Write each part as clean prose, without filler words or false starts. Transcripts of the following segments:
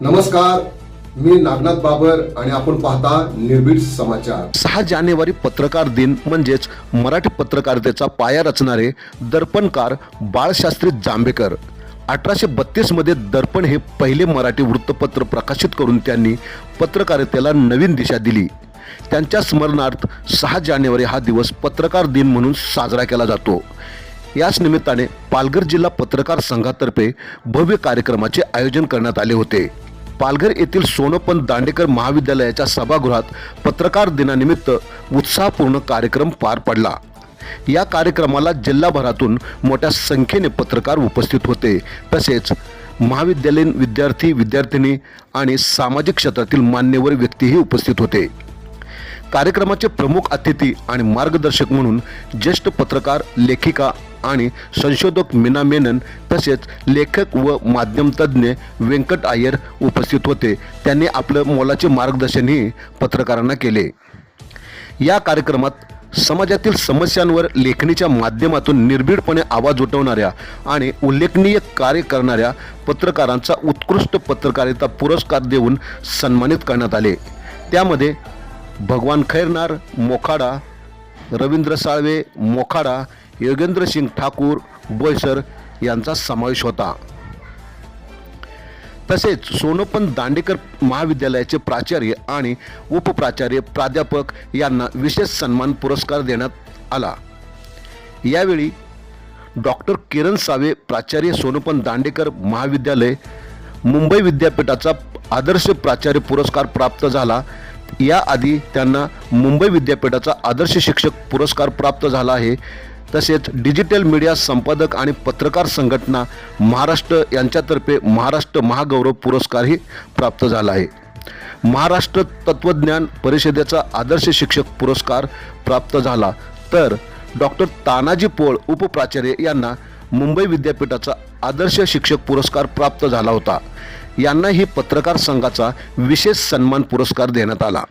नमस्कार, मी नागनाथ बाबर आणि आपण पाहता निर्भीड समाचार। 6 जानेवारी पत्रकार दिन म्हणजेच मराठी पत्रकारितेचा पाया रचणारे दर्पणकार बाळशास्त्री जांभेकर 1832 मध्ये दर्पण हे पहिले मराठी वृत्तपत्र प्रकाशित करून त्यांनी पत्रकारितेला नवीन दिशा दिली। त्यांच्या स्मरणार्थ 6 जानेवारी हा दिवस पत्रकार दिन म्हणून साजरा केला जातो। याच निमित्ताने पालघर जिल्हा पत्रकार संघातर्फे भव्य कार्यक्रमाचे आयोजन करण्यात आले होते। पालघर येथील सोनोपंत दांडेकर महाविद्यालयाच्या सभागृहात पत्रकार दिनानिमित्त उत्साहपूर्ण कार्यक्रम पार पडला। या कार्यक्रमाला जिल्हाभरातून मोठ्या संख्येने पत्रकार उपस्थित होते। तसेच महाविद्यालयीन विद्यार्थी विद्यार्थिनी आणि सामाजिक क्षेत्रातील मान्यवर व्यक्तीही उपस्थित होते। कार्यक्रमाचे प्रमुख अतिथी आणि मार्गदर्शक म्हणून ज्येष्ठ पत्रकार, लेखिका आणि संशोधक मीना मेनन तसेच लेखक व माध्यम तज्ज्ञ व्यंकट अय्यर उपस्थित होते। त्यांनी आपलं मोलाचे मार्गदर्शनही पत्रकारांना केले। या कार्यक्रमात समाजातील समस्यांवर लेखणीच्या माध्यमातून निर्भीडपणे आवाज उठवणाऱ्या आणि उल्लेखनीय कार्य करणाऱ्या पत्रकारांचा उत्कृष्ट पत्रकारिता पुरस्कार देऊन सन्मानित करण्यात आले। त्यामध्ये भगवान खैरनार मोखाडा, रवींद्र साळवे मोखाडा, योगेंद्र सिंग ठाकूर बोईसर यांचा समावेश होता। तसेच सोनोपंत दांडेकर महाविद्यालयाचे प्राचार्य आणि उपप्राचार्य प्राध्यापक यांना विशेष सन्मान पुरस्कार देण्यात आला। यावेळी डॉक्टर किरण सावे प्राचार्य सोनोपंत दांडेकर महाविद्यालय मुंबई विद्यापीठाचा आदर्श प्राचार्य पुरस्कार प्राप्त झाला। याआधी त्यांना मुंबई विद्यापीठाचा आदर्श शिक्षक पुरस्कार प्राप्त झाला आहे। तसेच डिजिटल मीडिया संपादक आणि पत्रकार संघटना महाराष्ट्र यांच्यातर्फे महाराष्ट्र महागौरव पुरस्कारही प्राप्त झाला आहे। महाराष्ट्र तत्वज्ञान परिषदेचा आदर्श शिक्षक पुरस्कार प्राप्त झाला, तर डॉक्टर तानाजी पोळ उपप्राचार्य यांना मुंबई विद्यापीठाचा आदर्श शिक्षक पुरस्कार प्राप्त झाला होता। यांनाही पत्रकार संघाचा विशेष सन्मान पुरस्कार देण्यात आला।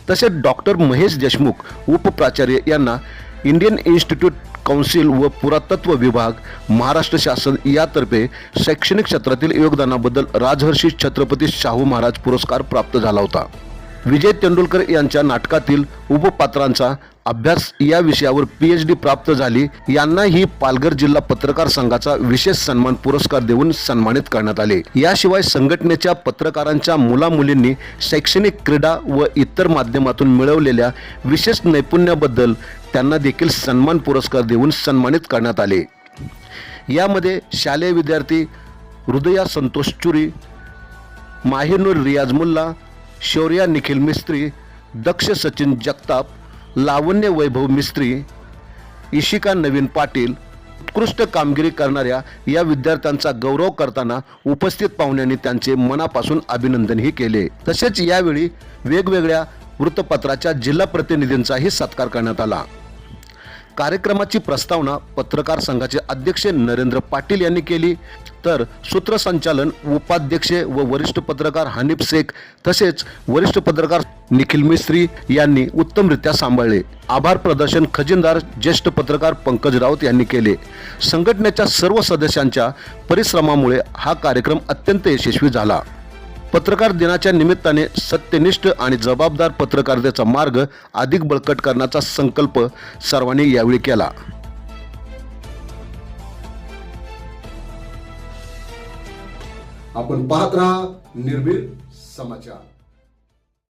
तसेच डॉक्टर महेश देशमुख उपप्राचार्य यांना इंडियन इन्स्टिट्यूट काउन्सिल व पुरातत्व विभाग महाराष्ट्र शासन यातर्फे शैक्षणिक क्षेत्रातील योगदानाबद्दल राजहर्षी छत्रपती शाहू महाराज पुरस्कार प्राप्त झाला होता। विजय तेंडुलकर यांच्या नाटकातील उपपात्रांचा अभ्यास या विषयावर PhD प्राप्त झाली। यांनाही पालघर जिल्हा पत्रकार संघाचा विशेष सन्मान पुरस्कार देऊन सन्मानित करण्यात आले। याशिवाय संघटनेच्या पत्रकारांच्या मुलामुलींनी शैक्षणिक, क्रीडा व इतर माध्यमातून मिळवलेल्या विशेष नैपुण्याबद्दल त्यांना देखील सन्मान पुरस्कार देऊन सन्मानित करण्यात आले। यामध्ये शालेय विद्यार्थी हृदया संतोष चुरी, माहिनूर रियाज मुल्ला, शौर्या निखिल मिस्त्री, दक्ष सचिन जगताप, लावण्य वैभव मिस्त्री, इशिका नवीन पाटील उत्कृष्ट कामगिरी करणाऱ्या या विद्यार्थ्यांचा गौरव करताना उपस्थित पाहुण्यांनी त्यांचे मनापासून अभिनंदनही केले। तसेच यावेळी वेगवेगळ्या वृत्तपत्राच्या जिल्हा प्रतिनिधींचाही सत्कार करण्यात आला। कार्यक्रमाची प्रस्तावना पत्रकार संघाचे अध्यक्ष नरेंद्र पाटील यांनी केली, तर सूत्रसंचालन उपाध्यक्ष व वरिष्ठ पत्रकार हनीफ शेख तसेच वरिष्ठ पत्रकार निखिल मिस्त्री यांनी उत्तमरित्या सांभाळले। आभार प्रदर्शन खजिनदार ज्येष्ठ पत्रकार पंकज राऊत यांनी केले। संघटनेच्या सर्व सदस्यांच्या परिश्रमामुळे हा कार्यक्रम अत्यंत यशस्वी झाला। पत्रकार दिनाच्या निमित्ताने सत्यनिष्ठ आणि जबाबदार पत्रकारितेचा मार्ग अधिक बळकट करण्याचा संकल्प सर्वांनी यावेळी केला। आपण पाहत राहा निर्भीड समाचार।